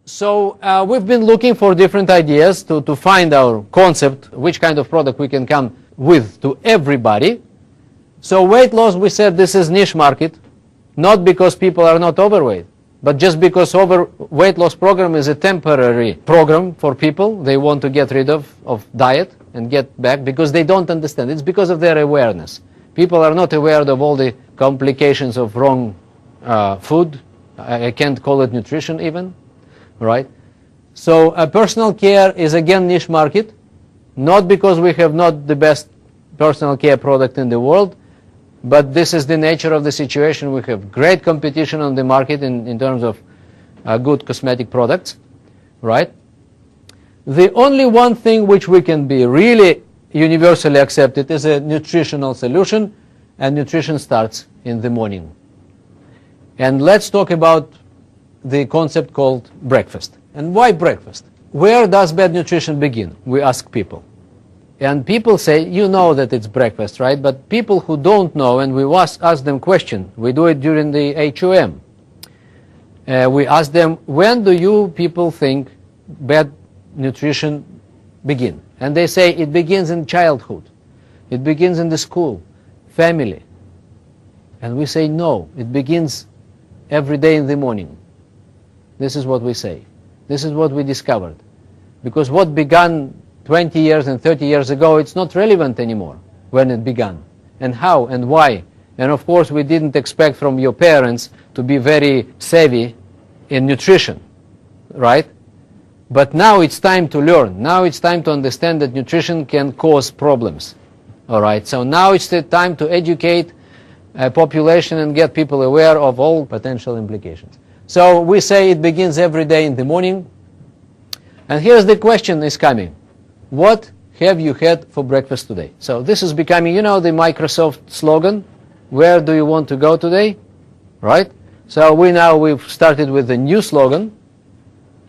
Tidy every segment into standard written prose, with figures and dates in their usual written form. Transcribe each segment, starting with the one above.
So we've been looking for different ideas to find our concept, which kind of product we can come with to everybody. So weight loss, we said this is niche market, not because people are not overweight, but just because weight loss program is a temporary program for people. They want to get rid of diet and get back because they don't understand. It's because of their awareness. People are not aware of all the complications of wrong food. I can't call it nutrition even. Right? So personal care is again niche market, not because we have not the best personal care product in the world, but this is the nature of the situation. We have great competition on the market in terms of good cosmetic products, right? The only one thing which we can be really universally accepted is a nutritional solution, and nutrition starts in the morning. And let's talk about the concept called breakfast. And why breakfast? Where does bad nutrition begin? We ask people. And people say, you know that it's breakfast, right? But people who don't know, and we ask them question. We do it during the HOM. We ask them, when do you people think bad nutrition begin? And they say it begins in childhood. It begins in the school, family. And we say no, it begins every day in the morning. This is what we say. This is what we discovered. Because what began 20 years and 30 years ago, it's not relevant anymore when it began. And how and why. And of course we didn't expect from your parents to be very savvy in nutrition, right? But now it's time to learn. Now it's time to understand that nutrition can cause problems. All right, so now it's the time to educate a population and get people aware of all potential implications. So we say it begins every day in the morning. And here's the question is coming. What have you had for breakfast today? So this is becoming, you know, the Microsoft slogan. Where do you want to go today? Right? So we've started with a new slogan,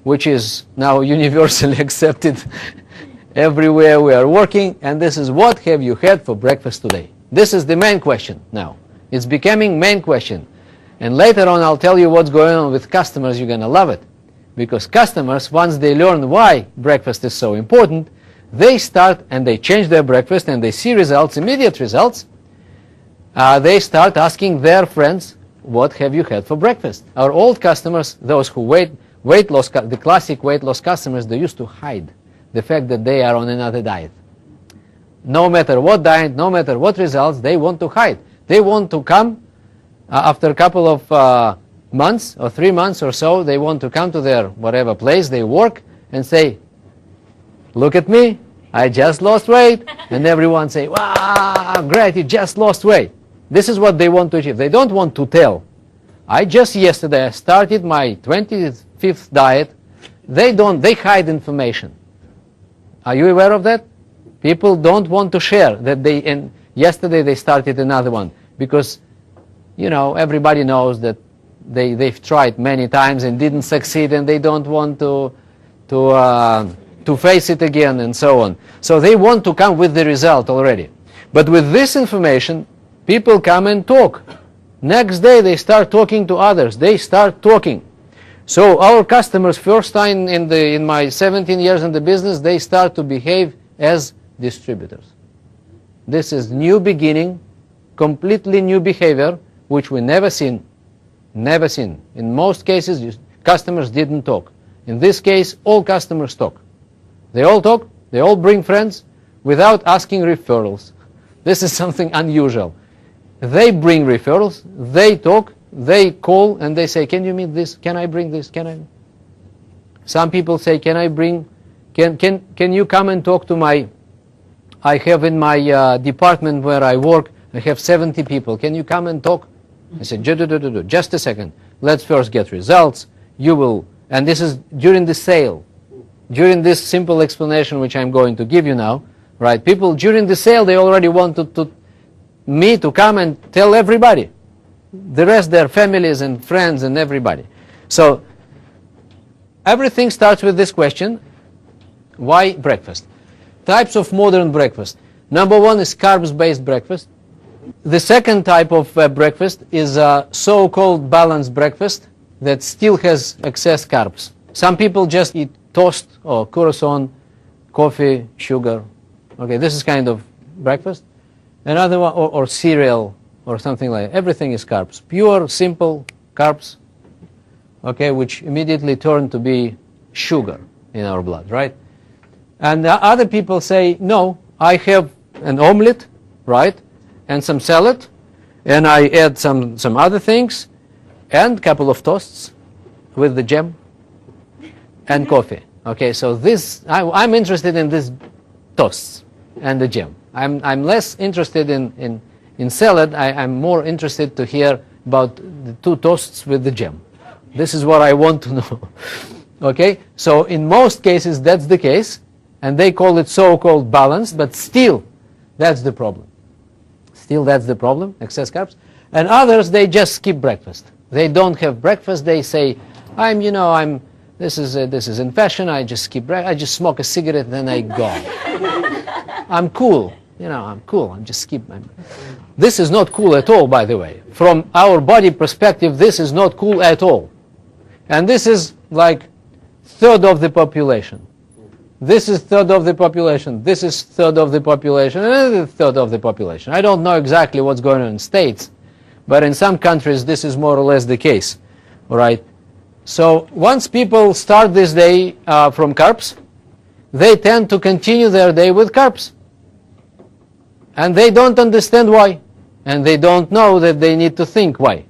which is now universally accepted everywhere we are working. And this is, what have you had for breakfast today? This is the main question now. It's becoming main question. And later on, I'll tell you what's going on with customers. You're going to love it. Because customers, once they learn why breakfast is so important, they start and they change their breakfast and they see results, immediate results. They start asking their friends, what have you had for breakfast? Our old customers, those who weight loss, the classic weight loss customers, they used to hide the fact that they are on another diet. No matter what diet, no matter what results, they want to hide. They want to come after a couple of months or 3 months or so, they want to come to their whatever place they work and say, look at me, I just lost weight. And everyone say, wow, great, you just lost weight. This is what they want to achieve. They don't want to tell. I just yesterday started my 25th diet. They hide information. Are you aware of that? People don't want to share that yesterday they started another one because, you know, everybody knows that they've tried many times and didn't succeed, and they don't want to face it again and so on. So they want to come with the result already. But with this information, people come and talk. Next day they start talking to others. They start talking. So our customers, first time in my 17 years in the business, they start to behave as distributors. This is new beginning, completely new behavior, which we never seen. Never seen. In most cases, customers didn't talk. In this case, all customers talk. They all talk, they all bring friends without asking referrals. This is something unusual. They bring referrals, they talk, they call, and they say, can you meet this? Can I bring this? Can I? Some people say, can you come and talk to I have in my department where I work, I have 70 people. Can you come and talk? I said, just a second. Let's first get results. You will, and this is during the sale. During this simple explanation which I'm going to give you now, right? People during the sale, they already want me to come and tell everybody. The rest, their families and friends and everybody. So everything starts with this question, why breakfast? Types of modern breakfast. Number one is carbs-based breakfast. The second type of breakfast is a so-called balanced breakfast that still has excess carbs. Some people just eat toast or croissant, coffee, sugar. Okay, this is kind of breakfast. Another one, or cereal or something like that. Everything is carbs. Pure, simple carbs, okay, which immediately turn to be sugar in our blood, right? And other people say, no, I have an omelet, right, and some salad, and I add some other things, and a couple of toasts with the jam, and coffee. Okay, so this, I'm interested in these toasts and the jam. I'm less interested in salad. I'm more interested to hear about the 2 toasts with the jam. This is what I want to know. Okay, so in most cases that's the case, and they call it so-called balanced, but still that's the problem. Still that's the problem, excess carbs. And others, they just skip breakfast. They don't have breakfast. They say, this is in fashion. I just skip breakfast. I just smoke a cigarette and then I go. I'm cool. I'm cool. I'm just skip. This is not cool at all, by the way. From our body perspective, this is not cool at all. And this is like third of the population. This is third of the population. This is third of the population. And third of the population. I don't know exactly what's going on in states, but in some countries this is more or less the case. All right. So once people start this day from carbs, they tend to continue their day with carbs. And they don't understand why. And they don't know that they need to think why.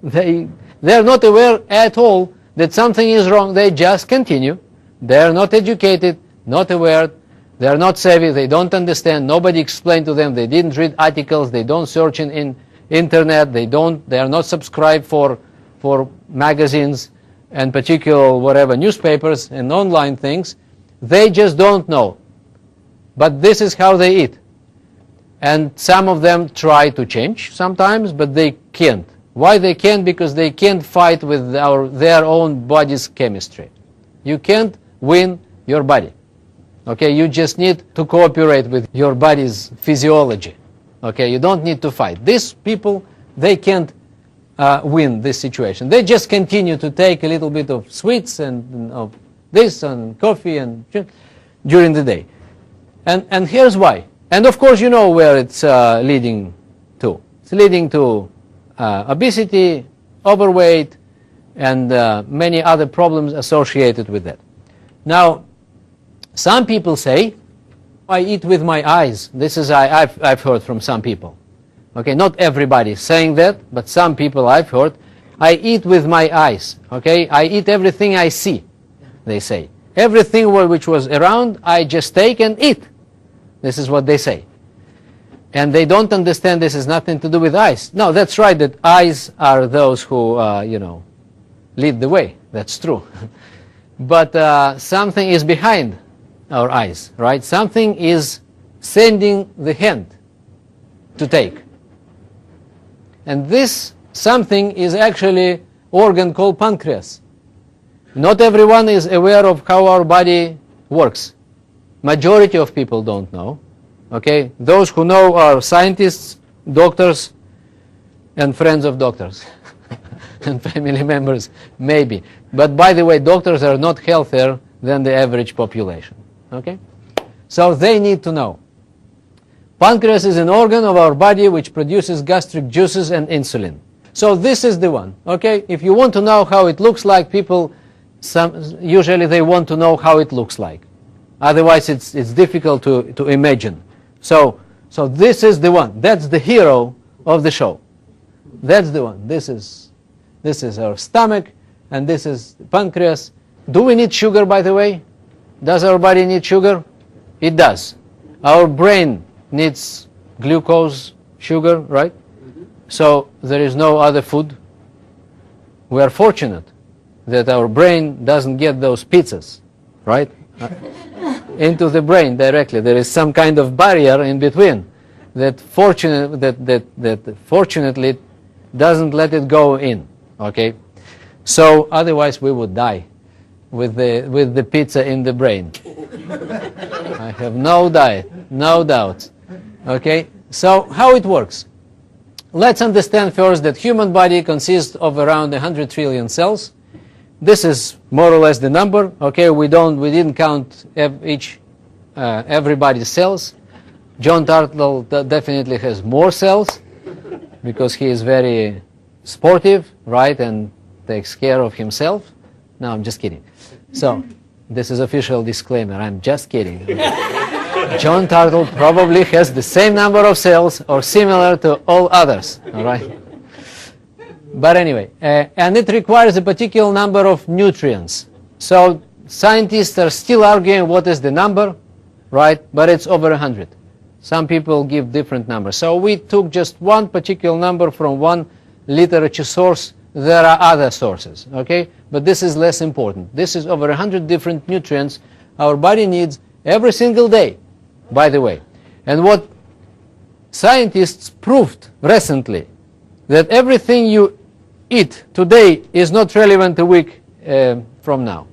They're not aware at all that something is wrong. They just continue. They're not educated, not aware. They're not savvy. They don't understand. Nobody explained to them. They didn't read articles. They don't search in internet. They are not subscribed for magazines and particular whatever newspapers and online things. They just don't know. But this is how they eat. And some of them try to change sometimes, but they can't. Why they can't? Because they can't fight with their own body's chemistry. You can't win your body. Okay, you just need to cooperate with your body's physiology. Okay, you don't need to fight. These people, they can't win this situation. They just continue to take a little bit of sweets and of this and coffee and during the day. And here's why. And of course you know where it's leading to. It's leading to obesity, overweight, and many other problems associated with that. Now, some people say, I eat with my eyes. This is I've heard from some people. Okay, not everybody saying that, but some people I've heard, I eat with my eyes. Okay, I eat everything I see, they say. Everything which was around, I just take and eat. This is what they say. And they don't understand this has nothing to do with eyes. No, that's right, that eyes are those who, lead the way. That's true. But something is behind our eyes, right? Something is sending the hand to take. And this something is actually organ called pancreas. Not everyone is aware of how our body works. Majority of people don't know. Okay, those who know are scientists, doctors, and friends of doctors, and family members, maybe. But by the way, doctors are not healthier than the average population. Okay, so they need to know. Pancreas is an organ of our body which produces gastric juices and insulin. So this is the one. Okay, if you want to know how it looks like, people usually they want to know how it looks like. Otherwise, it's difficult to imagine. So this is the one. That's the hero of the show. That's the one. This is our stomach, and this is pancreas. Do we need sugar, by the way? Does our body need sugar? It does. Our brain needs glucose, sugar, right? So there is no other food. We are fortunate that our brain doesn't get those pizzas, right? Into the brain directly. There is some kind of barrier in between that fortunately doesn't let it go in. Okay, so otherwise we would die with the pizza in the brain. I have no doubt. Okay, so how it works? Let's understand first that human body consists of around 100 trillion cells, this is more or less the number. Okay, we didn't count everybody's cells. John Turtle definitely has more cells because he is very sportive, right, and takes care of himself. No, I'm just kidding. So, this is official disclaimer. I'm just kidding. John Turtle probably has the same number of cells or similar to all others, all right? But anyway, and it requires a particular number of nutrients. So scientists are still arguing what is the number, right? But it's over 100. Some people give different numbers. So we took just one particular number from one literature source. There are other sources, okay? But this is less important. This is over 100 different nutrients our body needs every single day, by the way. And what scientists proved recently, that everything you eat today is not relevant a week from now.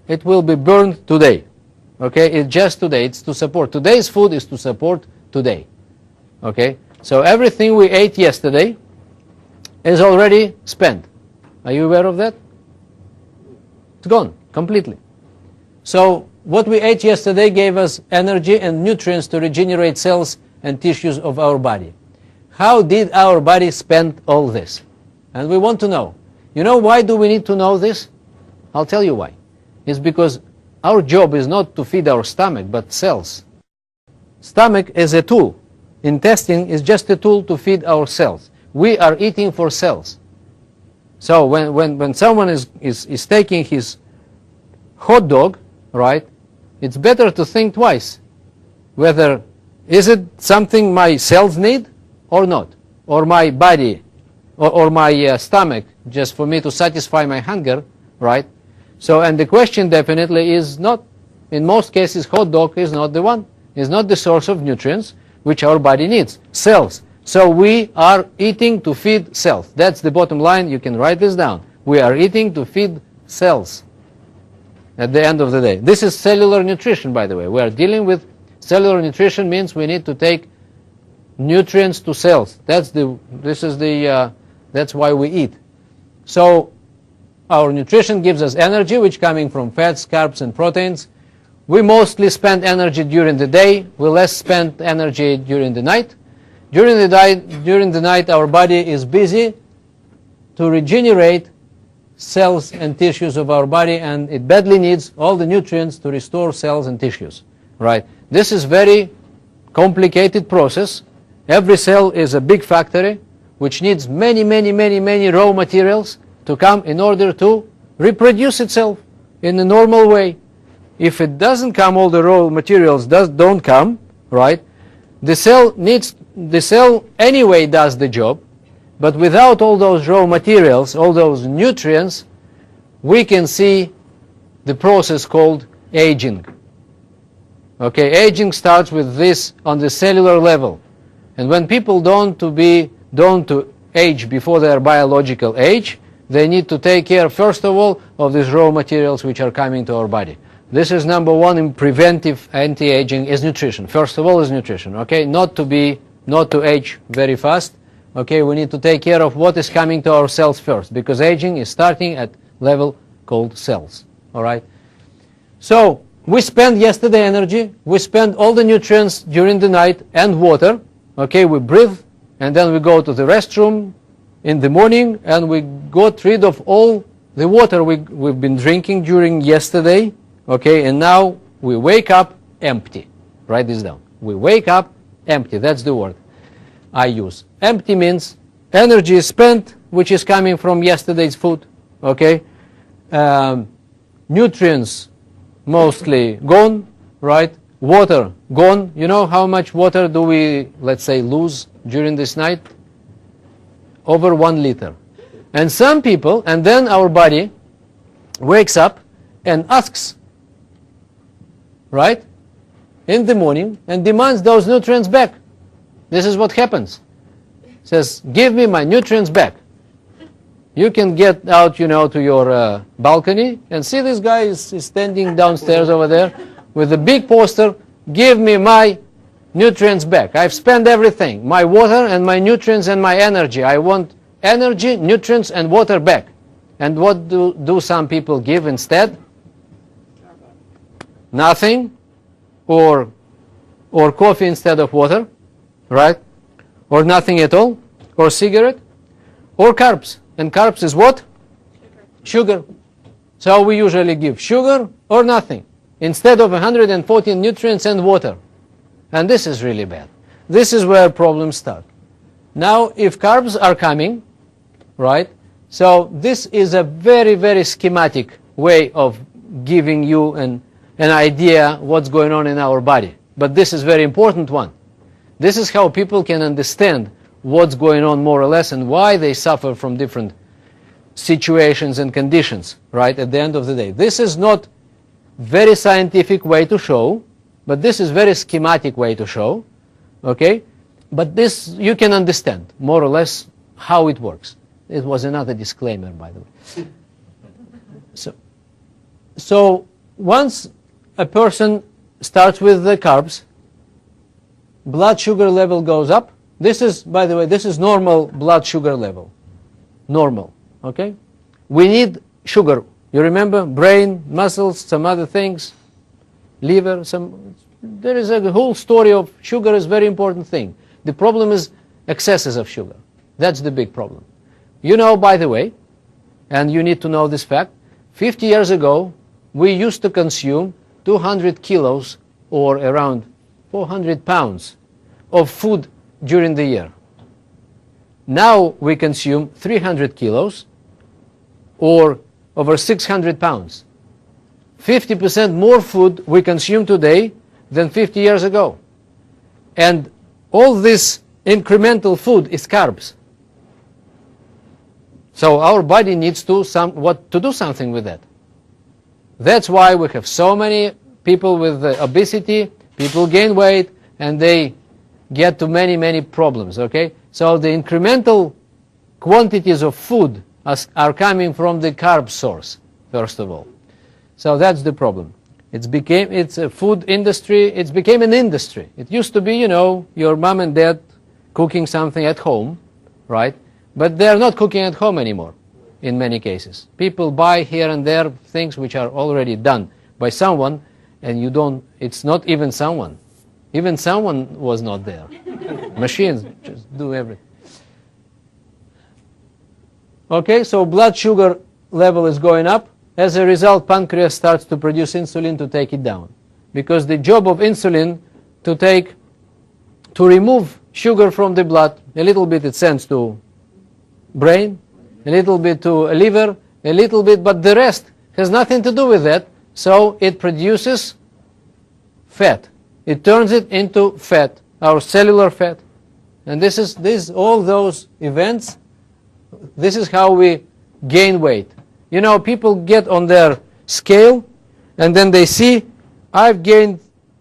It will be burned today. Okay, it's just today. It's to support. Today's food is to support today. Okay, so everything we ate yesterday is already spent. Are you aware of that? It's gone completely. So what we ate yesterday gave us energy and nutrients to regenerate cells and tissues of our body. How did our body spend all this? And we want to know. You know why do we need to know this? I'll tell you why. It's because our job is not to feed our stomach, but cells. Stomach is a tool. Intestine is just a tool to feed our cells. We are eating for cells. So when someone is taking his hot dog, right, it's better to think twice. Whether, is it something my cells need or not? Or my body, or my stomach, just for me to satisfy my hunger, right? So, and the question definitely is not, in most cases, hot dog is not the one. It's not the source of nutrients which our body needs. Cells. So we are eating to feed cells. That's the bottom line. You can write this down. We are eating to feed cells at the end of the day. This is cellular nutrition, by the way. We are dealing with cellular nutrition means we need to take nutrients to cells. That's why we eat. So our nutrition gives us energy, which coming from fats, carbs, and proteins. We mostly spend energy during the day. We less spend energy during the night. During the night, our body is busy to regenerate cells and tissues of our body, and it badly needs all the nutrients to restore cells and tissues. Right? This is very complicated process. Every cell is a big factory, which needs many raw materials to come in order to reproduce itself in a normal way. If it doesn't come, all the raw materials don't come, right? The cell anyway does the job, but without all those raw materials, all those nutrients, we can see the process called aging. Okay, aging starts with this on the cellular level. And when people don't age before their biological age, they need to take care, first of all, of these raw materials which are coming to our body. This is number one in preventive anti-aging is nutrition. First of all is nutrition, okay? Not to age very fast, okay? We need to take care of what is coming to our cells first, because aging is starting at level called cells, all right? So we spent yesterday energy, we spent all the nutrients during the night and water, okay? We breathe, and then we go to the restroom in the morning, and we got rid of all the water we've been drinking during yesterday, okay, and now we wake up empty. Write this down. We wake up empty. That's the word I use. Empty means energy is spent, which is coming from yesterday's food, okay? Nutrients mostly gone, right? Water gone. You know how much water do we, let's say, lose during this night? Over 1 liter. And some people, and then our body wakes up and asks, right, in the morning, and demands those nutrients back. This is what happens. Says, give me my nutrients back. You can get out, to your balcony and see this guy is standing downstairs over there with a big poster, give me my nutrients back. I've spent everything, my water and my nutrients and my energy. I want energy, nutrients, and water back. And what do some people give instead? Nothing, or coffee instead of water, right? Or nothing at all, or cigarette, or carbs. And carbs is what? Sugar. So we usually give sugar or nothing instead of 114 nutrients and water. And this is really bad. This is where problems start. Now, if carbs are coming, right, so this is a very, very schematic way of giving you an idea what's going on in our body. But this is a very important one. This is how people can understand what's going on more or less and why they suffer from different situations and conditions, right, at the end of the day. This is not very scientific way to show, but this is very schematic way to show, okay? But this, you can understand more or less how it works. It was another disclaimer, by the way. So once a person starts with the carbs, blood sugar level goes up. This is, by the way, this is normal blood sugar level. Normal, okay? We need sugar. You remember? Brain, muscles, some other things, liver, there is a whole story of sugar is a very important thing. The problem is excesses of sugar. That's the big problem. You know, by the way, and you need to know this fact, 50 years ago, we used to consume 200 kilos or around 400 pounds of food during the year. Now we consume 300 kilos or over 600 pounds. 50% more food we consume today than 50 years ago. And all this incremental food is carbs. So our body needs to do something with that. That's why we have so many people with obesity, people gain weight, and they get to many, many problems, okay? So the incremental quantities of food are coming from the carb source, first of all. So that's the problem. It's a food industry, it became an industry. It used to be, you know, your mom and dad cooking something at home, right? But they're not cooking at home anymore, in many cases. People buy here and there things which are already done by someone, and it's not even someone. Even someone was not there. Machines just do everything. Okay, so blood sugar level is going up. As a result, pancreas starts to produce insulin to take it down. Because the job of insulin to remove sugar from the blood, a little bit it sends to brain, a little bit to liver, a little bit, but the rest has nothing to do with that. So it produces fat. It turns it into fat, our cellular fat. And all those events, this is how we gain weight. You know, people get on their scale and then they see, I've gained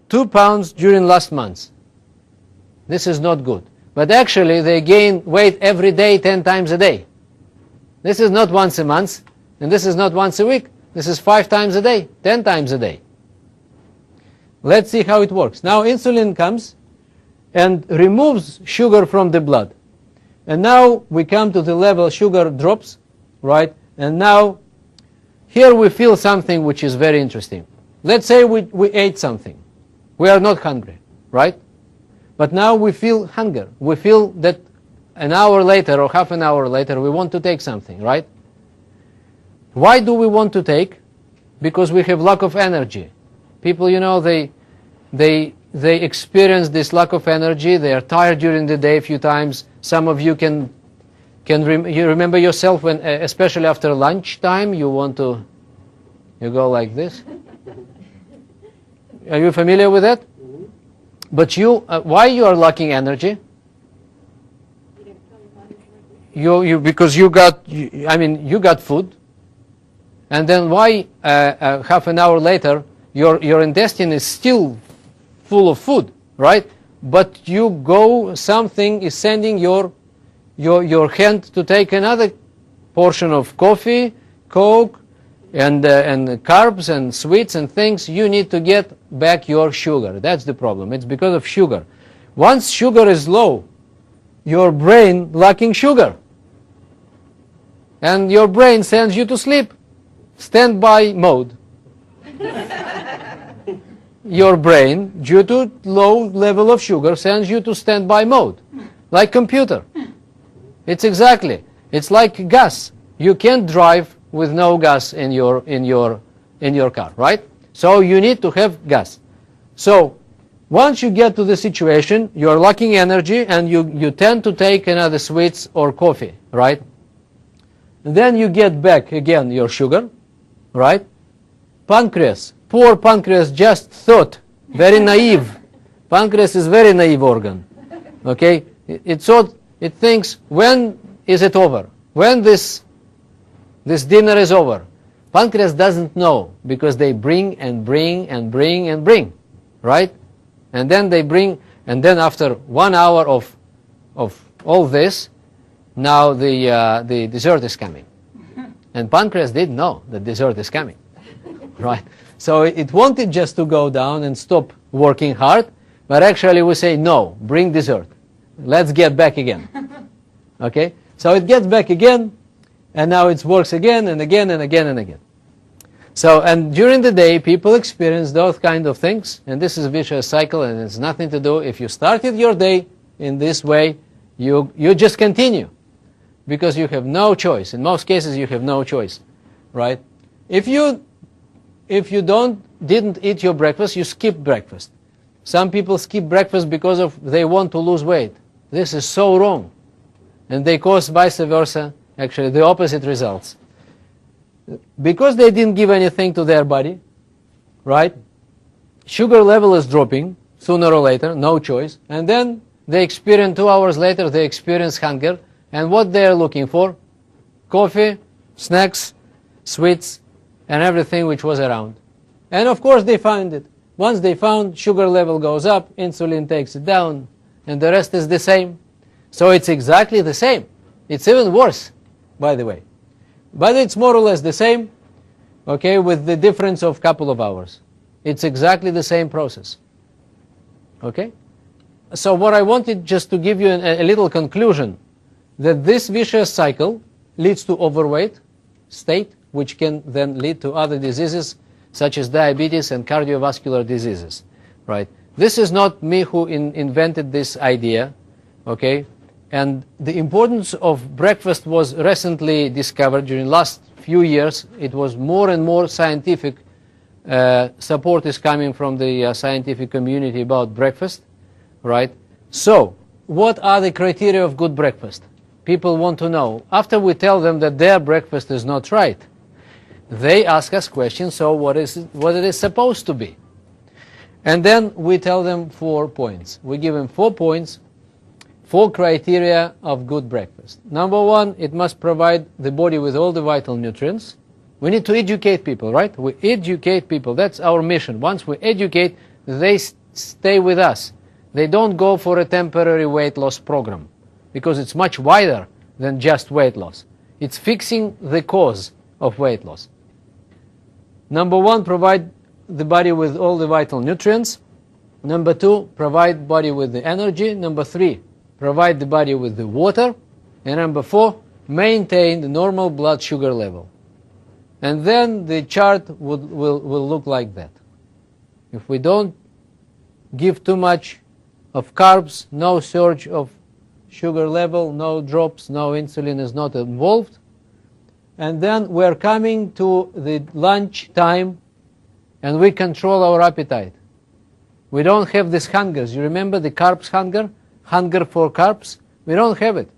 2 pounds during last month. This is not good. But actually they gain weight every day, 10 times a day. This is not once a month, and this is not once a week. This is 5 times a day, 10 times a day. Let's see how it works. Now insulin comes and removes sugar from the blood. And now we come to the level sugar drops, right? And now here we feel something which is very interesting. Let's say we ate something. We are not hungry, right? But now we feel hunger. We feel that an hour later or half an hour later we want to take something, right? Why do we want to take? Because we have lack of energy. People, you know, they experience this lack of energy. They are tired during the day a few times. Some of you you remember yourself when, especially after lunchtime, you go like this. Are you familiar with that? But why you are lacking energy? Because you got food, and then why half an hour later your intestine is still full of food, right? But something is sending your hand to take another portion of coffee, Coke, and carbs and sweets and things. You need to get back your sugar. That's the problem. It's because of sugar. Once sugar is low, your brain lacking sugar. and your brain sends you to sleep. Standby mode. Your brain, due to low level of sugar, sends you to standby mode, like computer. It's like gas. You can't drive with no gas in your car, right? So you need to have gas. So once you get to the situation, you're lacking energy, and you tend to take another sweets or coffee, right? And then you get back again your sugar, right? Pancreas, poor pancreas just thought, very naive. Pancreas is very naive organ, okay? It thinks, when is it over? When this dinner is over? Pancreas doesn't know, because they bring and bring and bring and bring, right? And then they bring, and then after 1 hour of all this, now the dessert is coming. And pancreas didn't know the dessert is coming, right? So it wanted just to go down and stop working hard, but actually we say, no, bring dessert. Let's get back again. Okay? So it gets back again, and now it works again and again and again and again. So, and during the day, people experience those kind of things, and this is a vicious cycle, and it's nothing to do. If you started your day in this way, you just continue, because you have no choice. In most cases, you have no choice, right? If you didn't eat your breakfast, you skip breakfast. Some people skip breakfast because they want to lose weight. This is so wrong, and they cause vice versa, actually the opposite results. Because they didn't give anything to their body, right? Sugar level is dropping sooner or later, no choice, and then they experience 2 hours later, they experience hunger, and what they are looking for? Coffee, snacks, sweets, and everything which was around. And of course they find it. Once they found, sugar level goes up, insulin takes it down, and the rest is the same. So it's exactly the same. It's even worse, by the way. But it's more or less the same, okay, with the difference of couple of hours. It's exactly the same process. Okay? So what I wanted just to give you a little conclusion, that this vicious cycle leads to overweight state, which can then lead to other diseases such as diabetes and cardiovascular diseases, right? This is not me who invented this idea, okay? And the importance of breakfast was recently discovered during the last few years. It was more and more scientific support is coming from the scientific community about breakfast, right? So, what are the criteria of good breakfast? People want to know. After we tell them that their breakfast is not right, they ask us questions, so what it is supposed to be? And then we tell them 4 points. We give them 4 points, 4 criteria of good breakfast. Number 1, it must provide the body with all the vital nutrients. We need to educate people, right? We educate people. That's our mission. Once we educate, they stay with us. They don't go for a temporary weight loss program, because it's much wider than just weight loss. It's fixing the cause of weight loss. Number 1, provide the body with all the vital nutrients. Number 2, provide body with the energy. Number 3, provide the body with the water. And number 4, maintain the normal blood sugar level. And then the chart will look like that. If we don't give too much of carbs, no surge of sugar level, no drops, no insulin is not involved. And then we're coming to the lunch time, and we control our appetite. We don't have these hungers. You remember the carbs hunger? Hunger for carbs? We don't have it.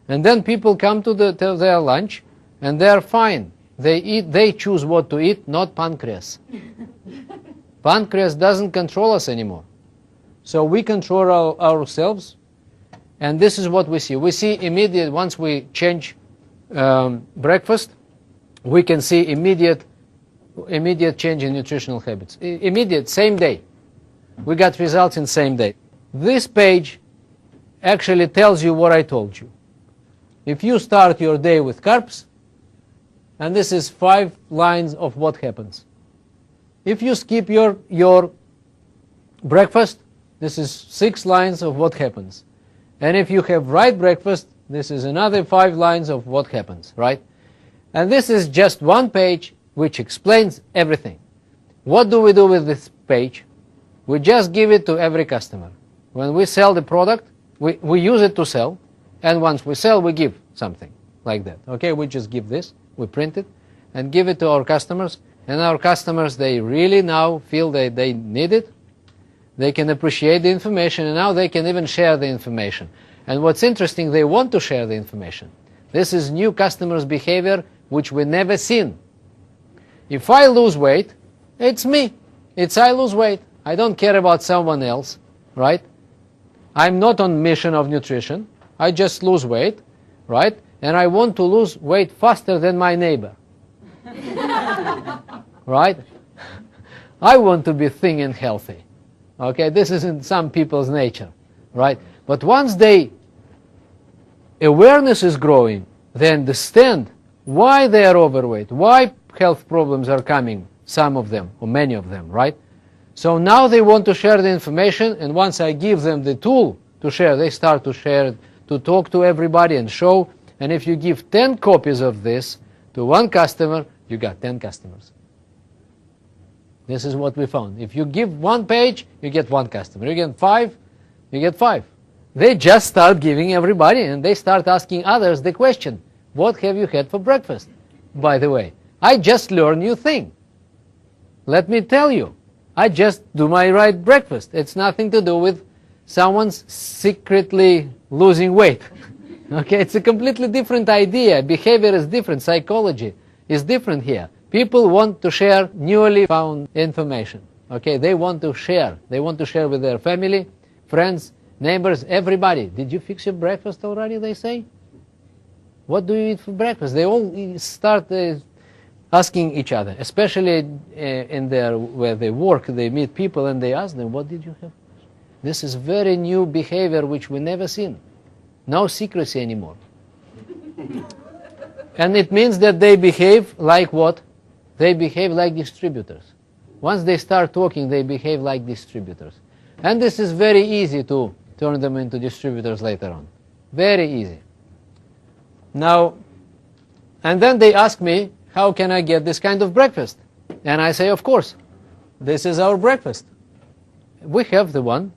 And then people come to their lunch, and they're fine. They choose what to eat, not pancreas. Pancreas doesn't control us anymore. So we control ourselves, and this is what we see. We see immediate, once we change breakfast, we can see immediate change in nutritional habits. Immediate, same day. We got results in same day. This page actually tells you what I told you. If you start your day with carbs, and this is 5 lines of what happens. If you skip your breakfast, this is 6 lines of what happens. And if you have right breakfast, This is another 5 lines of what happens, right? And this is just one page which explains everything. What do we do with this page? We just give it to every customer. When we sell the product, we use it to sell, and once we sell, we give something like that. Okay, we just give this, we print it, and give it to our customers, and our customers, they really now feel that they need it. They can appreciate the information, and now they can even share the information. And what's interesting, they want to share the information. This is new customers' behavior which we never seen. If I lose weight, it's me. It's I lose weight. I don't care about someone else, right? I'm not on mission of nutrition. I just lose weight, right? And I want to lose weight faster than my neighbor. Right? I want to be thin and healthy. Okay, this is in some people's nature, right? But once awareness is growing, they understand why they are overweight, why health problems are coming, some of them, or many of them, right? So now they want to share the information, and once I give them the tool to share, they start to share, to talk to everybody and show. And if you give 10 copies of this to one customer, you got 10 customers. This is what we found. If you give one page, you get one customer. You get 5, you get 5. They just start giving everybody, and they start asking others the question, what have you had for breakfast? By the way, I just learned new thing. Let me tell you, I just do my right breakfast. It's nothing to do with someone's secretly losing weight. Okay, it's a completely different idea. Behavior is different. Psychology is different here. People want to share newly found information. Okay, they want to share. They want to share with their family, friends, neighbors, everybody. Did you fix your breakfast already, they say? What do you eat for breakfast? They all start asking each other, especially where they work, they meet people and they ask them, what did you have? This is very new behavior which we never seen. No secrecy anymore. And it means that they behave like what? They behave like distributors. Once they start talking, they behave like distributors. And this is very easy to turn them into distributors later on. Very easy. Now, and then they ask me, how can I get this kind of breakfast? And I say, of course, this is our breakfast. We have the one.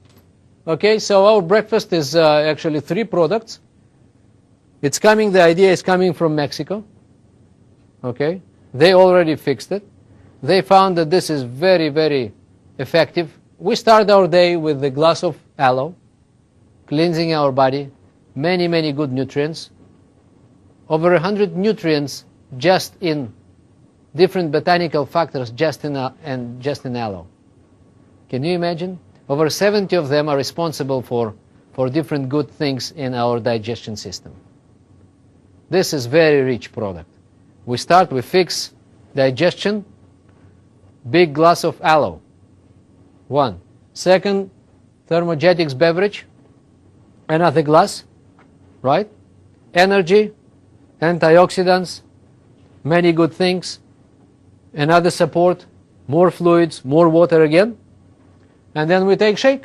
Okay, so our breakfast is actually 3 products. It's coming, the idea is coming from Mexico. Okay, they already fixed it. They found that this is very, very effective. We start our day with a glass of aloe, cleansing our body, many, many good nutrients. Over 100 nutrients just in different botanical factors just in aloe. Can you imagine? Over 70 of them are responsible for different good things in our digestion system. This is very rich product. We fix digestion, big glass of aloe. 1. Second, thermogenics beverage, another glass, right? Energy, antioxidants, many good things, another support, more fluids, more water again, and then we take shake.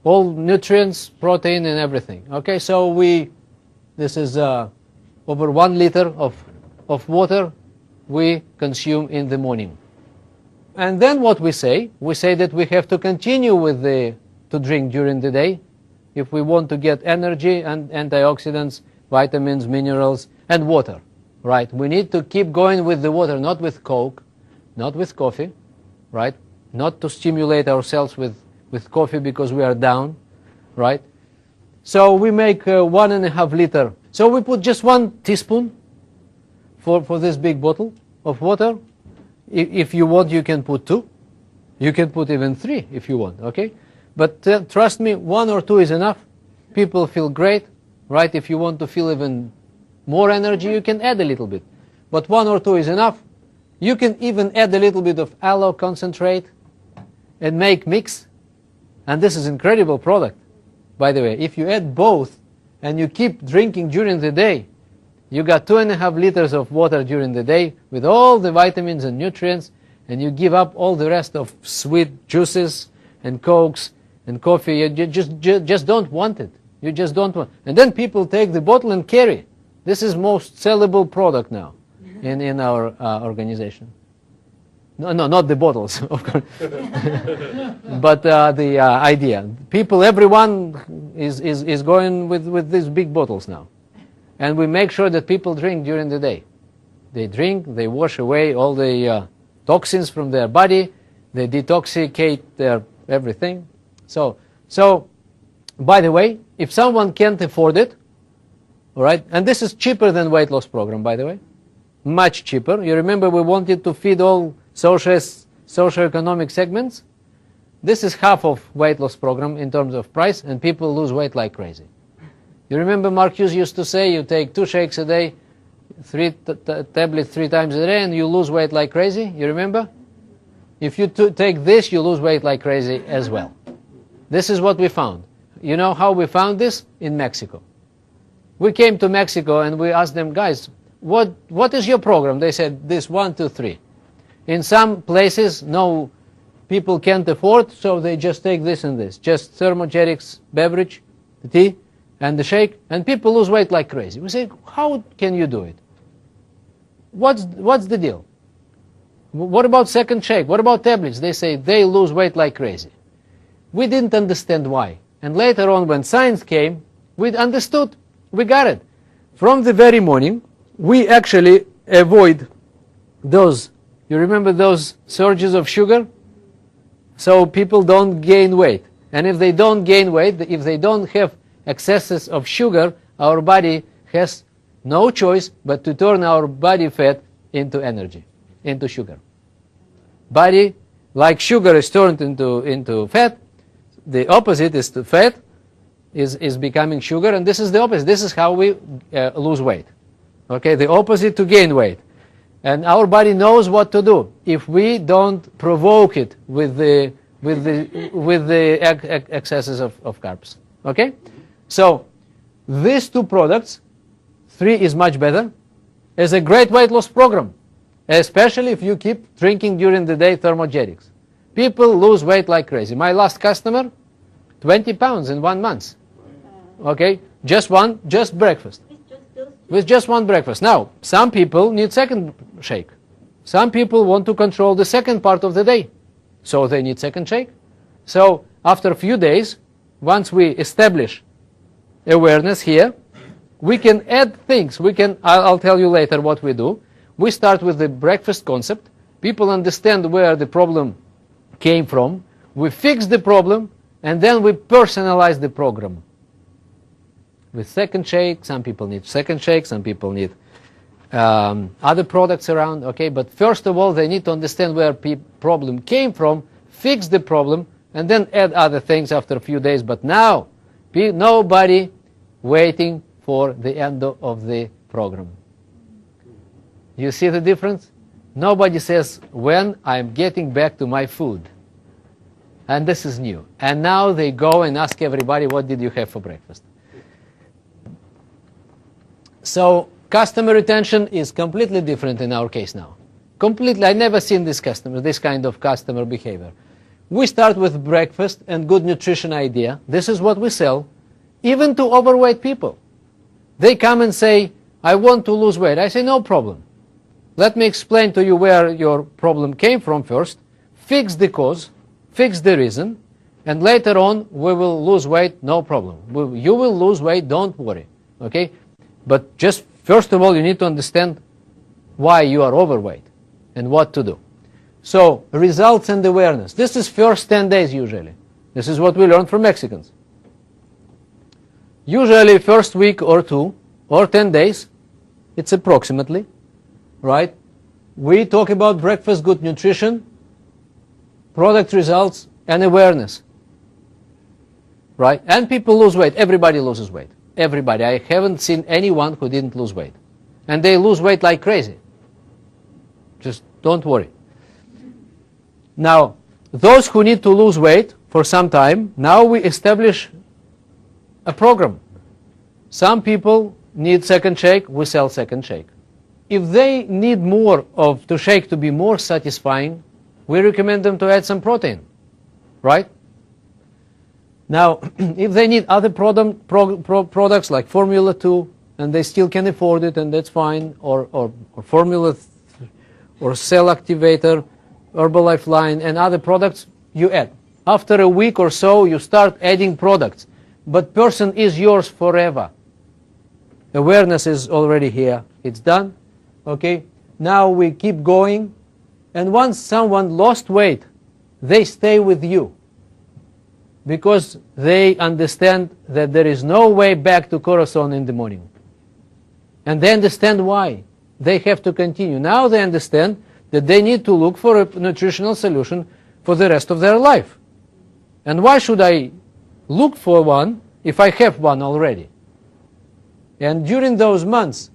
All nutrients, protein, and everything. Okay, so this is over 1 liter of water we consume in the morning. And then what we say that we have to continue to drink during the day if we want to get energy and antioxidants, vitamins, minerals, and water, right? We need to keep going with the water, not with Coke, not with coffee, right? Not to stimulate ourselves with coffee because we are down, right? So we make 1.5 liter. So we put just 1 teaspoon for this big bottle of water. If you want, you can put 2. You can put even 3 if you want, okay? But trust me, 1 or 2 is enough. People feel great, right? If you want to feel even more energy, you can add a little bit. But 1 or 2 is enough. You can even add a little bit of aloe concentrate and make mix. And this is incredible product, by the way. If you add both and you keep drinking during the day, you got 2.5 liters of water during the day with all the vitamins and nutrients, and you give up all the rest of sweet juices and Cokes and coffee. You just don't want it. You just don't want. And then people take the bottle and carry. This is most sellable product now in our organization. No, not the bottles, of course, but the idea. People, everyone is going with these big bottles now, and we make sure that people drink during the day. They drink, they wash away all the toxins from their body, they detoxicate their everything. So, by the way, if someone can't afford it, all right, and this is cheaper than weight loss program, by the way, much cheaper. You remember we wanted to feed all socioeconomic segments. This is half of weight loss program in terms of price, and people lose weight like crazy. You remember Mark Hughes used to say you take 2 shakes a day, 3 tablets 3 times a day, and you lose weight like crazy. You remember? If you take this, you lose weight like crazy as well. This is what we found. You know how we found this? In Mexico. We came to Mexico and we asked them, guys, what is your program? They said this 1, 2, 3. In some places, no, people can't afford, so they just take this and this. Just thermogenics beverage, the tea, and the shake, and people lose weight like crazy. We say, how can you do it? What's the deal? What about second shake? What about tablets? They say they lose weight like crazy. We didn't understand why. And later on, when science came, we understood. We got it. From the very morning, we actually avoid those. You remember those surges of sugar? So people don't gain weight. And if they don't gain weight, if they don't have excesses of sugar, our body has no choice but to turn our body fat into energy, into sugar. Body, like sugar is turned into fat, the opposite is to fat, is becoming sugar, and this is the opposite. This is how we lose weight. Okay, the opposite to gain weight. And our body knows what to do if we don't provoke it with the excesses of carbs. Okay, so these 2 products, 3 is much better, is a great weight loss program, especially if you keep drinking during the day thermogenics. People lose weight like crazy. My last customer, 20 pounds in 1 month. Okay, just breakfast. With just 1 breakfast. Now, some people need second shake. Some people want to control the second part of the day, so they need second shake. So after a few days, once we establish awareness here, we can add things. I'll tell you later what we do. We start with the breakfast concept. People understand where the problem came from. We fix the problem, and then we personalize the program. With second shake, some people need second shake, some people need other products around, okay? But first of all, they need to understand where problem came from, fix the problem, and then add other things after a few days. But now, nobody waiting for the end of the program. You see the difference? Nobody says, when I'm getting back to my food. And this is new. And now they go and ask everybody, what did you have for breakfast? So customer retention is completely different in our case now. Completely. I've never seen this kind of customer behavior. We start with breakfast and good nutrition idea. This is what we sell, even to overweight people. They come and say, I want to lose weight. I say, no problem. Let me explain to you where your problem came from first. Fix the cause, fix the reason, and later on we will lose weight, no problem. You will lose weight, don't worry. Okay? But just first of all, you need to understand why you are overweight and what to do. So, results and awareness. This is first 10 days usually. This is what we learned from Mexicans. Usually first week or 2 or 10 days, it's approximately, right? We talk about breakfast, good nutrition, product results, and awareness, right? And people lose weight. Everybody loses weight. Everybody. I haven't seen anyone who didn't lose weight. And they lose weight like crazy. Just don't worry. Now, those who need to lose weight for some time, now we establish a program. Some people need second shake, we sell second shake. If they need more to shake to be more satisfying, we recommend them to add some protein, right? Now, if they need other products like Formula 2, and they still can afford it, and that's fine, or Formula or Cell Activator, Herbalife line, and other products, you add. After a week or so, you start adding products. But person is yours forever. Awareness is already here. It's done. Okay? Now we keep going. And once someone lost weight, they stay with you. Because they understand that there is no way back to Corazon in the morning. And they understand why. They have to continue. Now they understand that they need to look for a nutritional solution for the rest of their life. And why should I look for one if I have one already? And during those months,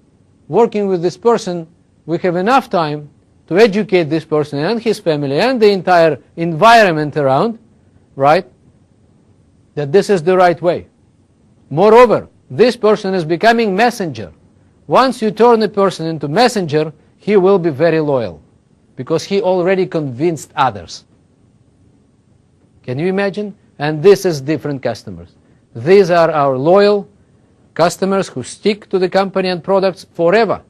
working with this person, we have enough time to educate this person and his family and the entire environment around, right, that this is the right way. Moreover, this person is becoming messenger. Once you turn a person into messenger, he will be very loyal because he already convinced others. Can you imagine? And this is different customers. These are our loyal customers who stick to the company and products forever.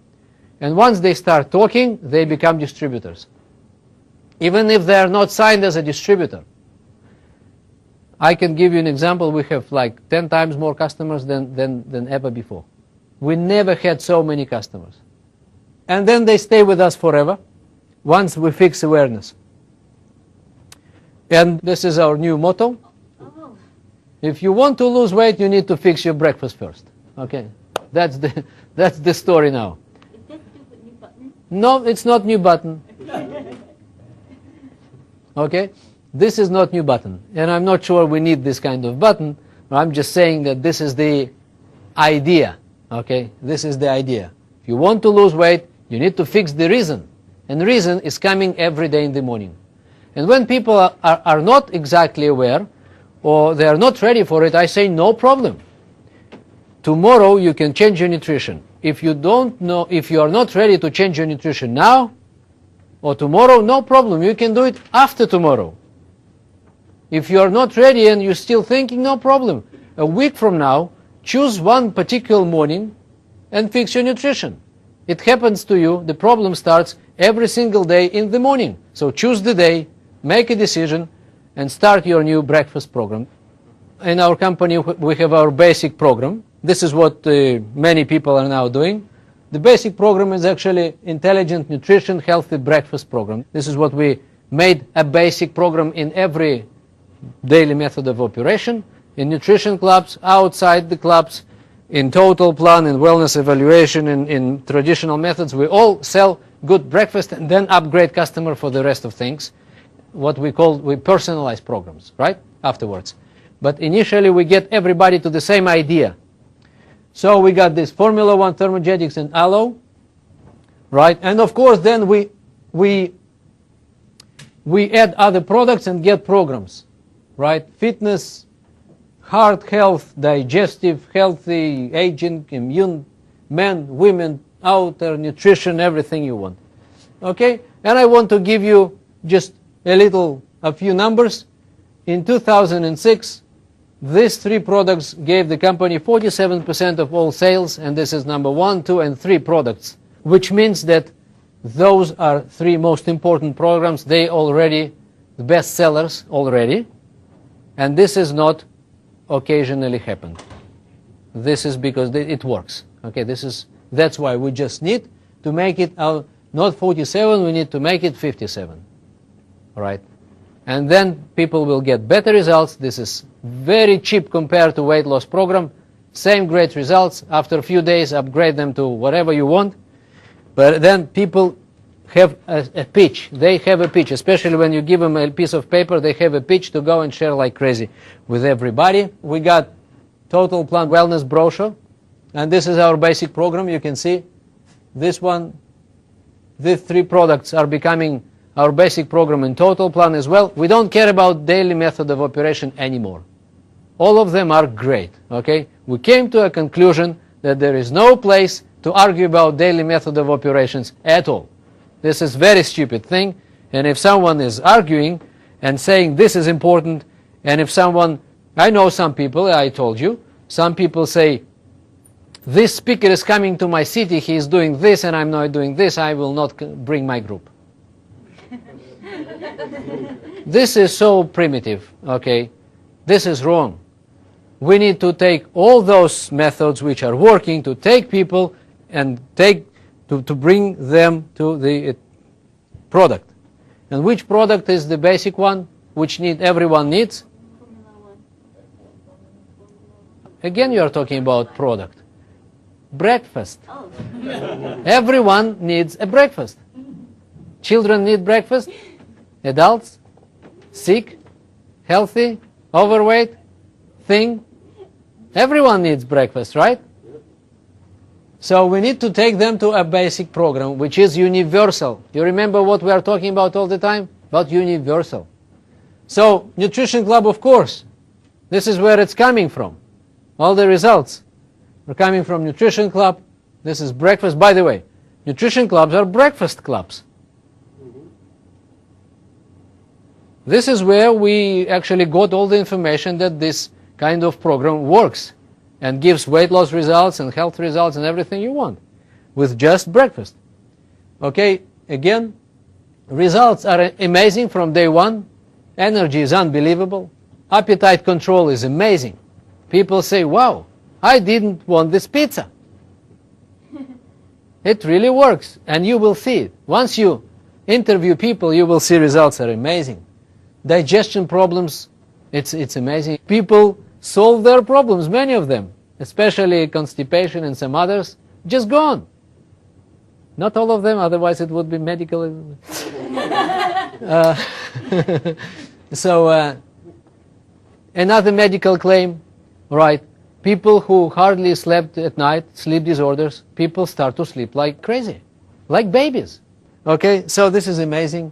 And once they start talking, they become distributors. Even if they are not signed as a distributor. I can give you an example. We have like 10 times more customers than ever before. We never had so many customers. And then they stay with us forever once we fix awareness. And this is our new motto. Oh. If you want to lose weight, you need to fix your breakfast first. Okay, that's the story now. Is that stupid new button? No, it's not new button. Okay, this is not new button, and I'm not sure we need this kind of button. I'm just saying that this is the idea. Okay, this is the idea. If you want to lose weight, you need to fix the reason, and the reason is coming every day in the morning. And when people are not exactly aware, or they are not ready for it, I say no problem. Tomorrow you can change your nutrition. If you don't know, if you are not ready to change your nutrition now or tomorrow, no problem. You can do it after tomorrow. If you are not ready and you're still thinking, no problem. A week from now, choose one particular morning and fix your nutrition. It happens to you. The problem starts every single day in the morning. So choose the day, make a decision, and start your new breakfast program. In our company, we have our basic program. This is what many people are now doing. The basic program is actually Intelligent Nutrition Healthy Breakfast Program. This is what we made a basic program in every daily method of operation, in nutrition clubs, outside the clubs, in total plan, in wellness evaluation, in traditional methods. We all sell good breakfast and then upgrade customer for the rest of things. What we personalize programs, right, afterwards. But initially we get everybody to the same idea. So we got this Formula 1, Thermogenics, and Aloe, right? And of course then we add other products and get programs, right? Fitness, heart health, digestive, healthy, aging, immune, men, women, outer, nutrition, everything you want. Okay? And I want to give you just a few numbers. In 2006, these three products gave the company 47% of all sales, and this is number 1, 2, and 3 products, which means that those are 3 most important programs. They already the best sellers already, and this is not occasionally happened. This is because it works. Okay, that's why we just need to make it not 47. We need to make it 57. All right. And then people will get better results. This is very cheap compared to weight loss program. Same great results. After a few days, upgrade them to whatever you want. But then people have a pitch. They have a pitch, especially when you give them a piece of paper. They have a pitch to go and share like crazy with everybody. We got Total Plant Wellness brochure. And this is our basic program. You can see this one. These 3 products are becoming our basic program in Total Plan as well. We don't care about daily method of operation anymore. All of them are great, okay? We came to a conclusion that there is no place to argue about daily method of operations at all. This is a very stupid thing, and if someone is arguing and saying this is important, and if someone I know some people, I told you, some people say, this speaker is coming to my city, he is doing this and I'm not doing this, I will not bring my group. This is so primitive, okay? This is wrong. We need to take all those methods which are working to take people and to bring them to the product. And which product is the basic one, which everyone needs? Again, you are talking about product. Breakfast. Oh. Everyone needs a breakfast. Children need breakfast. Adults, sick, healthy, overweight, thin. Everyone needs breakfast, right? So we need to take them to a basic program which is universal. You remember what we are talking about all the time? About universal. So Nutrition Club, of course, this is where it's coming from. All the results are coming from Nutrition Club. This is breakfast. By the way, Nutrition Clubs are breakfast clubs. This is where we actually got all the information that this kind of program works and gives weight loss results and health results and everything you want with just breakfast. Okay, again, results are amazing from day one. Energy is unbelievable. Appetite control is amazing. People say, wow, I didn't want this pizza. It really works, and you will see it. Once you interview people, you will see results are amazing. Digestion problems, it's amazing. People solve their problems, many of them, especially constipation and some others, just gone. Not all of them, otherwise it would be medical. So another medical claim, right? People who hardly slept at night, sleep disorders, people start to sleep like crazy, like babies. Okay, so this is amazing.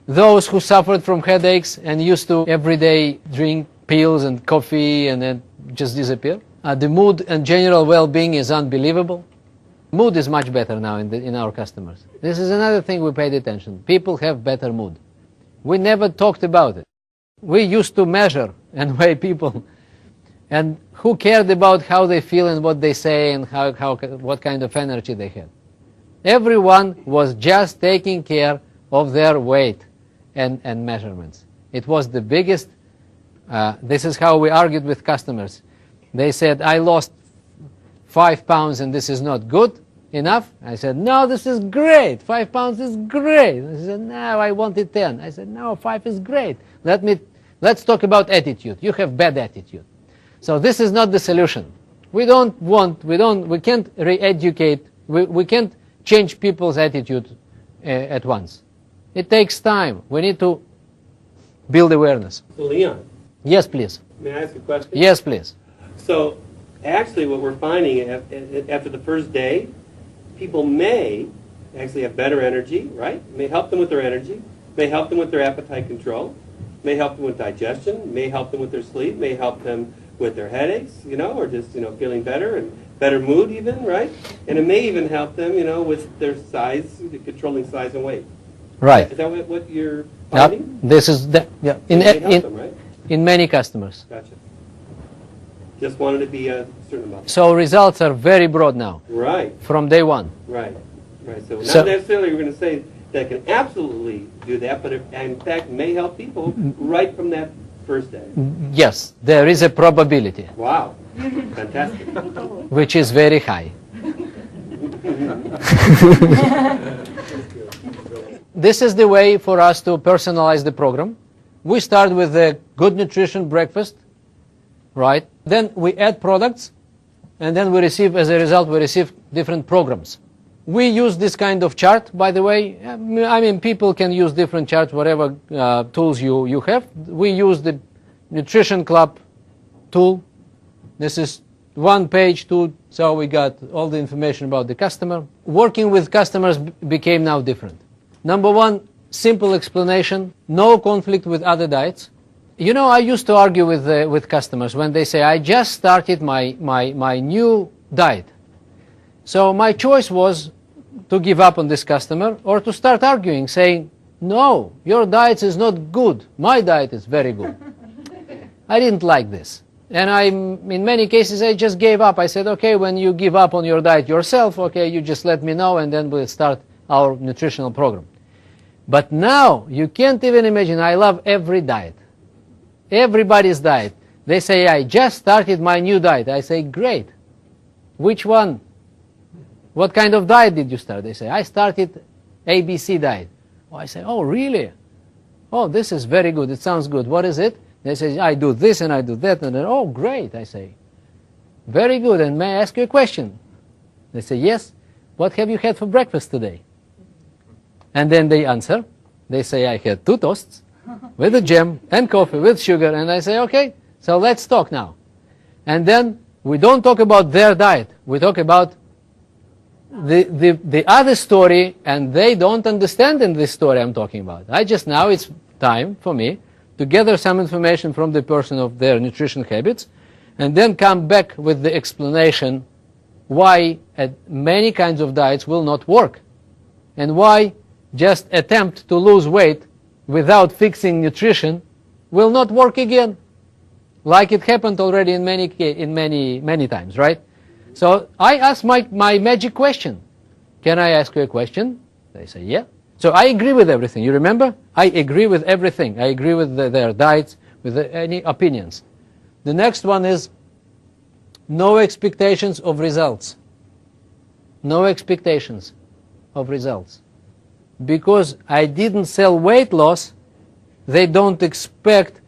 Those who suffered from headaches and used to every day drink pills and coffee and then just disappear. The mood and general well-being is unbelievable. Mood is much better now in our customers. This is another thing we paid attention. People have better mood. We never talked about it. We used to measure and weigh people. And who cared about how they feel and what they say and what kind of energy they had? Everyone was just taking care of their weight and measurements. It was the biggest. This is how we argued with customers. They said, I lost 5 pounds and this is not good enough. I said, no, this is great. 5 pounds is great. They said, no, I wanted 10. I said, no, 5 is great. Let's talk about attitude. You have bad attitude. So this is not the solution. We can't re-educate, we can't change people's attitude at once. It takes time. We need to build awareness. So Leon, Yes, please. may I ask a question? Yes, please. So actually what we're finding after the first day, people may actually have better energy, right? May help them with their energy, may help them with their appetite control, may help them with digestion, may help them with their sleep, may help them with their headaches, or just, feeling better and better mood even, right? And it may even help them, with their size, controlling size and weight. Right. Is that what you're finding? This is It may help them, right? in many customers. Gotcha. Just wanted to be certain about that. So results are very broad now Right, from day one. right. So not So- necessarily we're going to say that can absolutely do that, but it, in fact may help people right from that first day. Yes, there is a probability, Wow, fantastic. which is very high. This is the way for us to personalize the program. We start with a good nutrition breakfast, right? Then we add products, and then we receive, as a result, we receive different programs. We use this kind of chart, by the way. I mean, people can use different charts, whatever tools you have. We use the Nutrition Club tool. This is one-page tool, so we got all the information about the customer. Working with customers became now different. Number one, simple explanation, no conflict with other diets. I used to argue with customers when they say, I just started my new diet. So my choice was to give up on this customer or to start arguing, saying, no, your diet is not good. My diet is very good. I didn't like this. And in many cases, I just gave up. I said, okay, when you give up on your diet yourself, okay, you just let me know, and then we'll start our nutritional program. But now, you can't even imagine, I love every diet. Everybody's diet. They say, I just started my new diet. I say, great. Which one? What kind of diet did you start? They say, I started ABC diet. Oh, I say, oh, really? Oh, this is very good. It sounds good. What is it? They say, I do this and I do that. And then, oh, great, I say. Very good. And may I ask you a question? They say, yes. What have you had for breakfast today? And then they answer. They say, I had 2 toasts with a jam and coffee with sugar. And I say, okay, so let's talk now. And then we don't talk about their diet. We talk about the other story, and they don't understand in this story I'm talking about. Now it's time for me to gather some information from the person of their nutrition habits, and then come back with the explanation why many kinds of diets will not work, and why just attempt to lose weight without fixing nutrition will not work again, like it happened already in many times, right? So I ask my magic question. Can I ask you a question? They say, yeah. So I agree with everything. You remember? I agree with everything. I agree with their diets, with any opinions. The next one is no expectations of results. No expectations of results. Because I didn't sell weight loss, they don't expect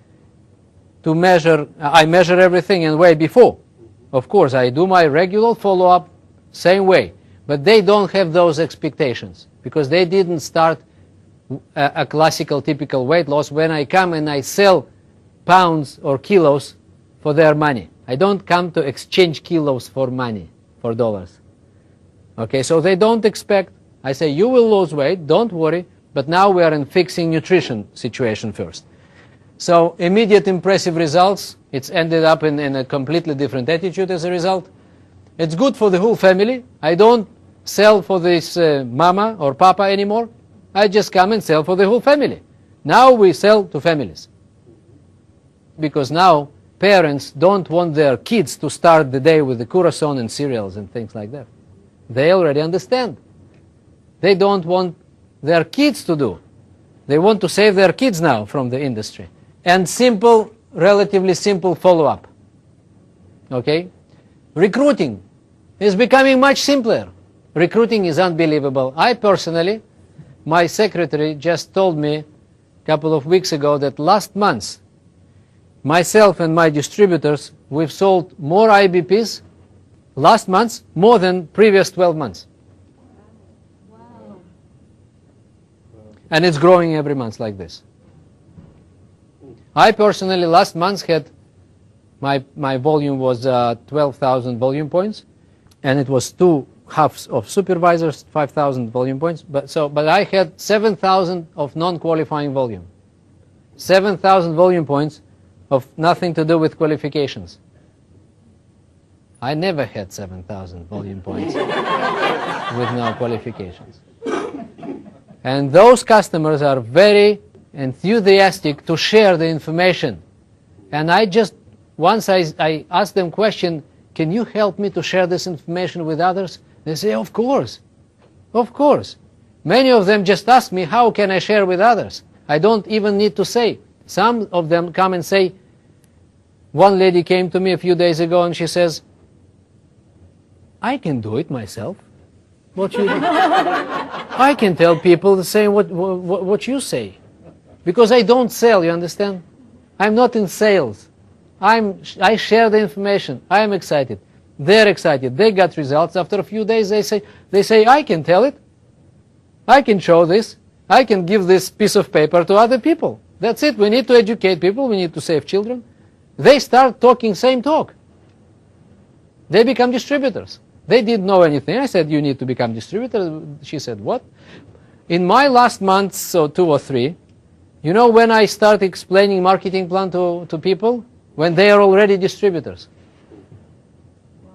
to measure. I measure everything in way before. Of course, I do my regular follow-up same way. But they don't have those expectations, because they didn't start a classical, typical weight loss when I come and I sell pounds or kilos for their money. I don't come to exchange kilos for money, for dollars. Okay, so they don't expect. I say, you will lose weight, don't worry, but now we are in fixing nutrition situation first. So immediate impressive results. It's ended up in a completely different attitude as a result. It's good for the whole family. I don't sell for this mama or papa anymore. I just come and sell for the whole family. Now we sell to families. Because now parents don't want their kids to start the day with the curacao and cereals and things like that. They already understand. They don't want their kids to do. They want to save their kids now from the industry. And simple, relatively simple follow-up. Okay? Recruiting is becoming much simpler. Recruiting is unbelievable. I personally, my secretary just told me a couple of weeks ago that last month, myself and my distributors, we've sold more IBPs last month more than previous 12 months. Wow. And it's growing every month like this. I personally last month had my volume was 12,000 volume points, and it was 2 halves of supervisors, 5,000 volume points. But I had 7,000 of non-qualifying volume, 7,000 volume points of nothing to do with qualifications. I never had 7,000 volume points with no qualifications. And those customers are very enthusiastic to share the information. And once I asked them question, can you help me to share this information with others? They say, of course, of course. Many of them just ask me, how can I share with others? I don't even need to say. Some of them come and say, one lady came to me a few days ago and she says, I can do it myself. What you do? I can tell people the same what you say. Because I don't sell, you understand? I'm not in sales. I share the information. I am excited. They're excited. They got results. After a few days, they say, I can tell it. I can show this. I can give this piece of paper to other people. That's it. We need to educate people. We need to save children. They start talking same talk. They become distributors. They didn't know anything. I said, you need to become distributor. She said, what? In my last month, so 2 or 3, you know when I start explaining marketing plan to people? When they are already distributors. Wow.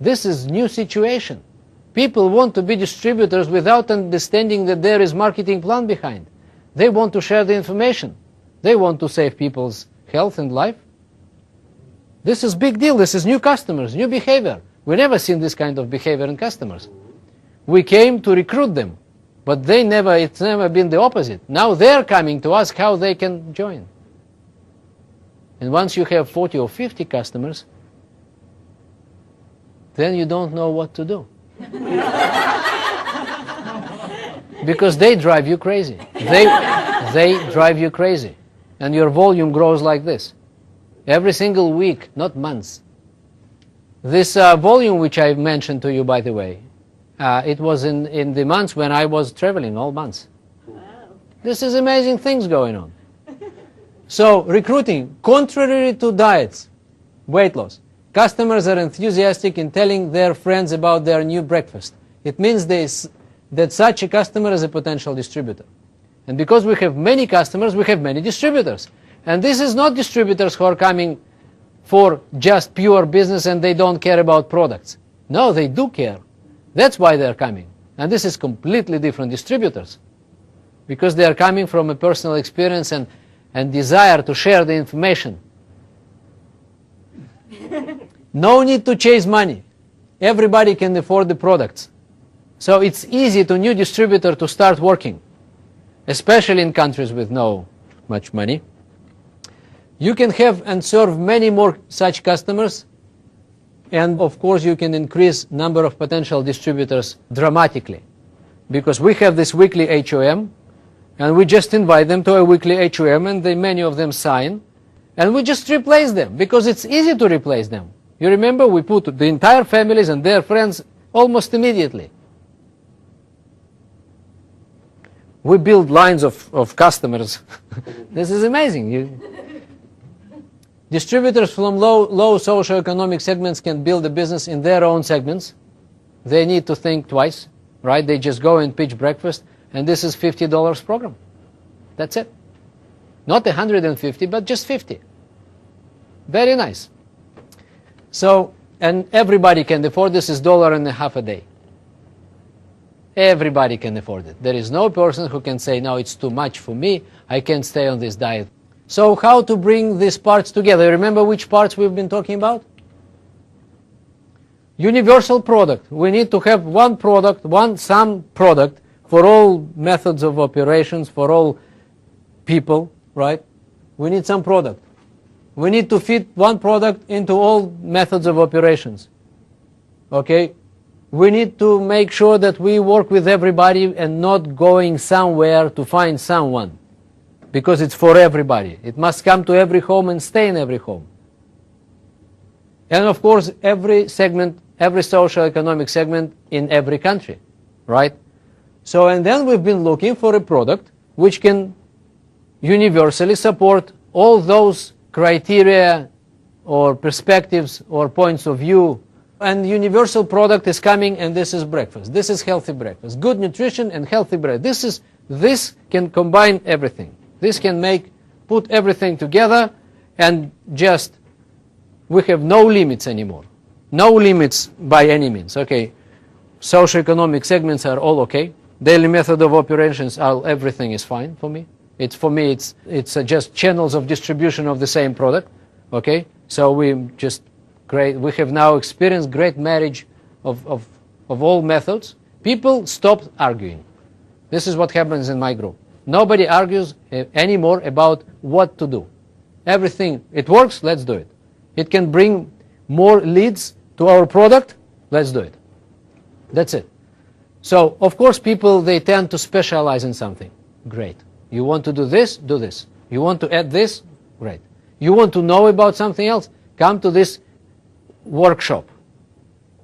This is new situation. People want to be distributors without understanding that there is marketing plan behind. They want to share the information. They want to save people's health and life. This is big deal. This is new customers, new behavior. We never seen this kind of behavior in customers. We came to recruit them, but it's never been the opposite. Now they're coming to ask how they can join. And once you have 40 or 50 customers, then you don't know what to do. Because they drive you crazy. They drive you crazy. And your volume grows like this. Every single week, not months. This volume which I mentioned to you, by the way, it was in the months when I was traveling, all months. Wow. This is amazing things going on. So, recruiting, contrary to diets, weight loss, customers are enthusiastic in telling their friends about their new breakfast. It means that such a customer is a potential distributor. And because we have many customers, we have many distributors. And this is not distributors who are coming for just pure business and they don't care about products. No, they do care. That's why they're coming. And this is completely different distributors. Because they are coming from a personal experience and desire to share the information. No need to chase money. Everybody can afford the products. So it's easy to new distributor to start working, especially in countries with no much money. You can have and serve many more such customers, and of course you can increase number of potential distributors dramatically, because we have this weekly HOM, and we just invite them to a weekly HOM, and many of them sign, and we just replace them, because it's easy to replace them. You remember, we put the entire families and their friends almost immediately. We build lines of customers. This is amazing. Distributors from low socioeconomic segments can build a business in their own segments. They need to think twice, right? They just go and pitch breakfast, and this is $50 program. That's it. Not 150, but just 50. Very nice. So, and everybody can afford this. Is $1.50 a day. Everybody can afford it. There is no person who can say, no, it's too much for me. I can't stay on this diet. So how to bring these parts together? Remember which parts we've been talking about? Universal product. We need to have one product, some product for all methods of operations, for all people, right? We need some product. We need to fit one product into all methods of operations. Okay? We need to make sure that we work with everybody and not going somewhere to find someone, because it's for everybody. It must come to every home and stay in every home. And of course, every segment, every socio-economic segment in every country, right? So, and then we've been looking for a product which can universally support all those criteria or perspectives or points of view. And universal product is coming, and this is breakfast. This is healthy breakfast. Good nutrition and healthy breakfast. This can combine everything. This can put everything together, and just, we have no limits anymore. No limits by any means. Okay, socioeconomic segments are all okay. Daily method of operations, everything is fine for me. It's just channels of distribution of the same product. Okay, so we have now experienced great marriage of all methods. People stopped arguing. This is what happens in my group. Nobody argues anymore about what to do. Everything, it works, let's do it. It can bring more leads to our product, let's do it. That's it. So, of course, people, they tend to specialize in something. Great. You want to do this, do this. You want to add this, great. You want to know about something else, come to this workshop.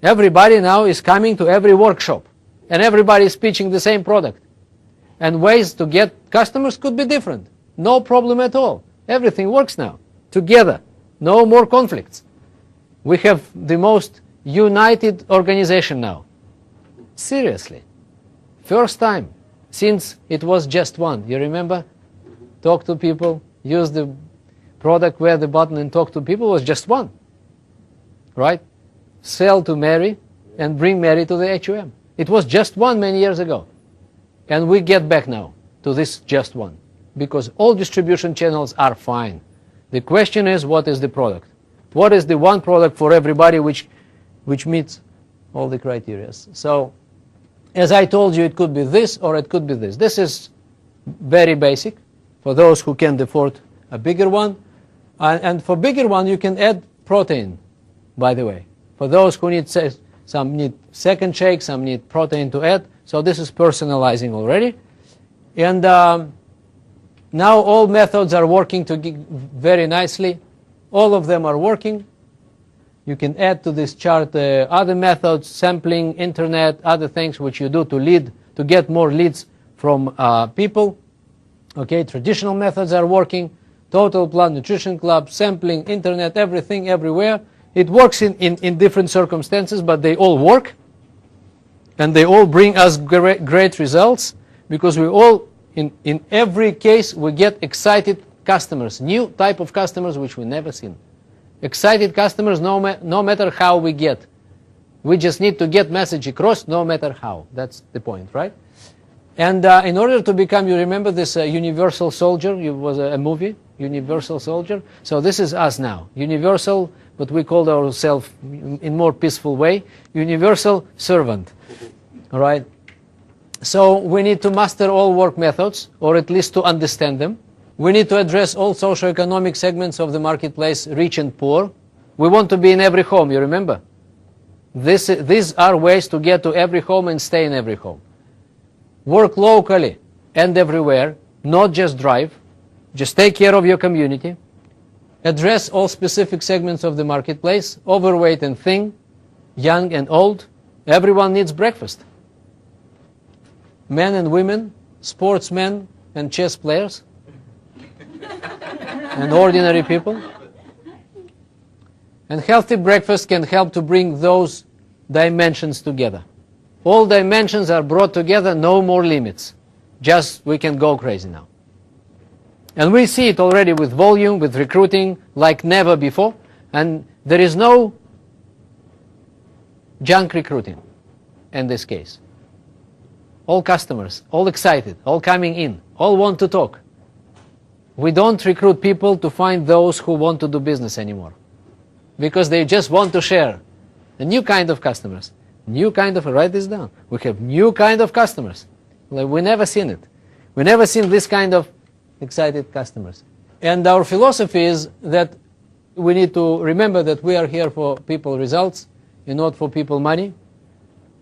Everybody now is coming to every workshop, and everybody is pitching the same product. And ways to get customers could be different. No problem at all. Everything works now, together. No more conflicts. We have the most united organization now. Seriously. First time since it was just one. You remember? Talk to people, use the product, wear the button and talk to people was just one. Right? Sell to Mary and bring Mary to the HOM. It was just one many years ago. And we get back now to this just one. Because all distribution channels are fine. The question is, what is the product? What is the one product for everybody which meets all the criteria? So, as I told you, it could be this or it could be this. This is very basic for those who can afford a bigger one. And for bigger one, you can add protein, by the way. For those who need, some need second shake, some need protein to add. So this is personalizing already. And now all methods are working very nicely. All of them are working. You can add to this chart other methods, sampling, internet, other things which you do to get more leads from people. Okay, traditional methods are working. Total Plan, Nutrition Club, sampling, internet, everything, everywhere. It works in different circumstances, but they all work. And they all bring us great results, because we all, in every case, we get excited customers, new type of customers which we never seen. Excited customers, no matter how we get. We just need to get message across, no matter how. That's the point, right? And in order to become, you remember this Universal Soldier? It was a movie, Universal Soldier. So this is us now. Universal, but we called ourselves in more peaceful way, Universal Servant. All right? So we need to master all work methods, or at least to understand them. We need to address all socioeconomic segments of the marketplace, rich and poor. We want to be in every home, you remember? These are ways to get to every home and stay in every home. Work locally and everywhere, not just drive. Just take care of your community. Address all specific segments of the marketplace, overweight and thin, young and old. Everyone needs breakfast. Men and women, sportsmen and chess players, and ordinary people. And healthy breakfast can help to bring those dimensions together. All dimensions are brought together, no more limits. Just we can go crazy now. And we see it already with volume, with recruiting, like never before. And there is no junk recruiting in this case. All customers, all excited, all coming in, all want to talk. We don't recruit people to find those who want to do business anymore, because they just want to share. A new kind of customers. New kind of, write this down. We have new kind of customers. Like we never seen it. We never seen this kind of excited customers. And our philosophy is that we need to remember that we are here for people results and not for people money,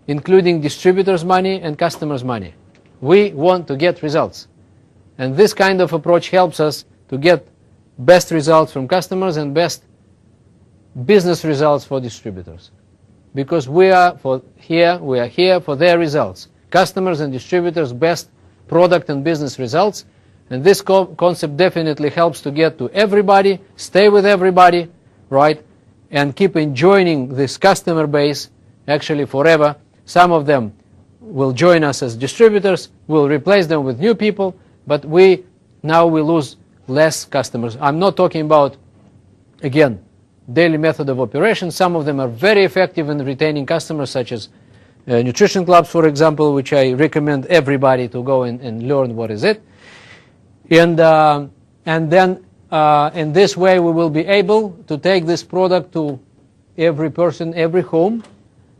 including distributors' money and customers' money. We want to get results. And this kind of approach helps us to get best results from customers and best business results for distributors. Because we are here for their results. Customers and distributors' best product and business results. And this concept definitely helps to get to everybody, stay with everybody, right? And keep enjoying this customer base actually forever. Some of them will join us as distributors, we'll replace them with new people, but we lose less customers. I'm not talking about, again, daily method of operation. Some of them are very effective in retaining customers, such as nutrition clubs, for example, which I recommend everybody to go and learn what is it. And then in this way we will be able to take this product to every person, every home,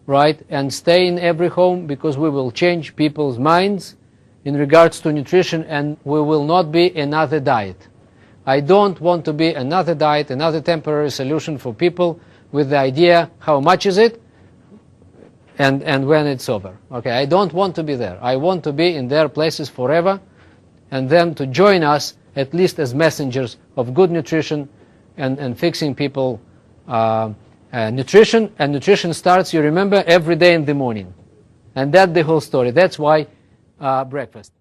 right, and stay in every home, because we will change people's minds in regards to nutrition, and we will not be another diet. I don't want to be another diet, another temporary solution for people with the idea how much is it and when it's over. Okay, I don't want to be there. I want to be in their places forever, and them to join us at least as messengers of good nutrition and fixing people nutrition. And nutrition starts, you remember, every day in the morning. And that's the whole story. That's why breakfast.